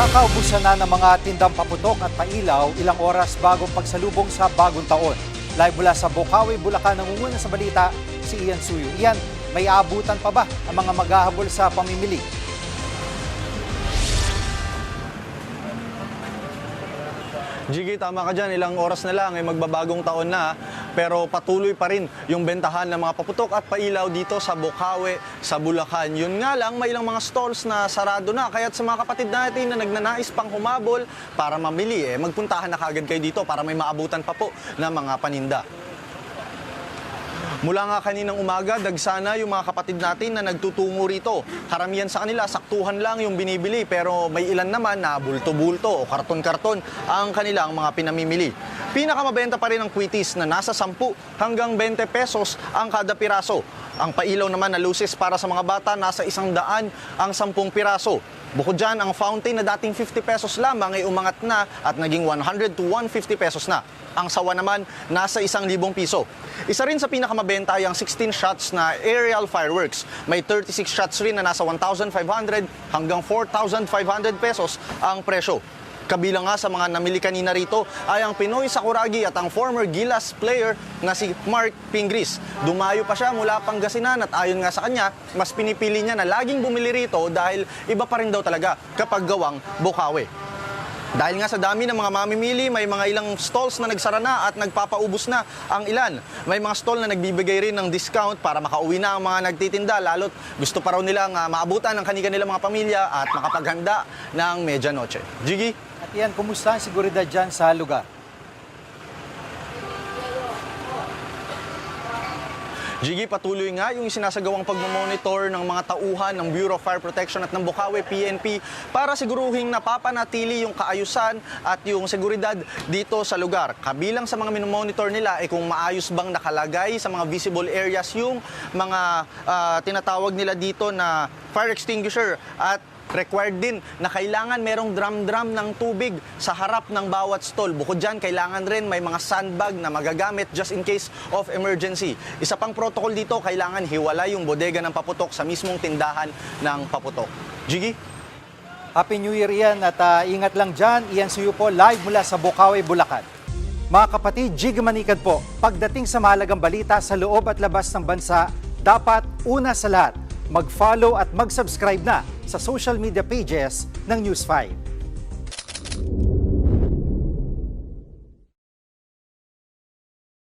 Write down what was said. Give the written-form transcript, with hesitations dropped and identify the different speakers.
Speaker 1: Kakaubusan na ng mga tindang paputok at pailaw ilang oras bagong pagsalubong sa bagong taon. Live mula sa Bocaue, Bulacan, nangunguna sa balita si Ian Suyo. Ian, may aabutan pa ba ang mga maghahabol sa pamimili?
Speaker 2: Jiggy, tama ka dyan. Ilang oras na lang ay magbabagong taon na. Pero patuloy pa rin yung bentahan ng mga paputok at pailaw dito sa Bocaue, sa Bulacan. Yun nga lang, may ilang mga stalls na sarado na. Kaya't sa mga kapatid natin na nagnanais pang humabol para mamili, magpuntahan na kagad kayo dito para may maabutan pa po ng mga paninda. Mula nga kaninang umaga, dagsana yung mga kapatid natin na nagtutungo rito. Karamihan sa kanila, saktuhan lang yung binibili, pero may ilan naman na bulto-bulto o karton-karton ang kanilang mga pinamimili. Pinakamabenta pa rin ang kwitis na nasa 10 hanggang 20 pesos ang kada piraso. Ang pailaw naman na luces para sa mga bata nasa 100 ang 10 piraso. Bukod dyan, ang fountain na dating 50 pesos lamang ay umangat na at naging 100 to 150 pesos na. Ang sawa naman, nasa 1,000 piso. Isa rin sa pinakamabenta ay ang 16 shots na aerial fireworks. May 36 shots rin na nasa 1,500 hanggang 4,500 pesos ang presyo. Kabilang nga sa mga namili kanina rito ay ang Pinoy Sakuragi at ang former Gilas player na si Mark Pingris. Dumayo pa siya mula Pangasinan at ayon nga sa kanya, mas pinipili niya na laging bumili rito dahil iba pa rin daw talaga kapag gawang Bocaue. Dahil nga sa dami ng mga mamimili, may mga ilang stalls na nagsara na at nagpapaubos na ang ilan. May mga stall na nagbibigay rin ng discount para makauwi na ang mga nagtitinda, lalo't gusto pa raw nilang maabutan ng kanilang mga pamilya at makapaghanda ng medianoche. Jiggy?
Speaker 1: At Ian, kumusta ang seguridad dyan sa lugar?
Speaker 2: Jiggy, patuloy nga yung sinasagawang pagmamonitor ng mga tauhan ng Bureau of Fire Protection at ng Bocaue PNP para siguruhing napapanatili yung kaayusan at yung seguridad dito sa lugar. Kabilang sa mga minomonitor nila ay kung maayos bang nakalagay sa mga visible areas yung mga tinatawag nila dito na fire extinguisher at required din na kailangan merong drum ng tubig sa harap ng bawat stall. Bukod dyan, kailangan rin may mga sandbag na magagamit just in case of emergency. Isa pang protocol dito, kailangan hiwalay yung bodega ng paputok sa mismong tindahan ng paputok. Jiggy?
Speaker 1: Happy New Year, Ian, at ingat lang dyan. Ian Suyo po, live mula sa Bocaue, Bulacan. Mga kapatid, Jiggy Manikad po, pagdating sa mahalagang balita sa loob at labas ng bansa, dapat una sa lahat, mag-follow at mag-subscribe na sa social media pages ng News 5.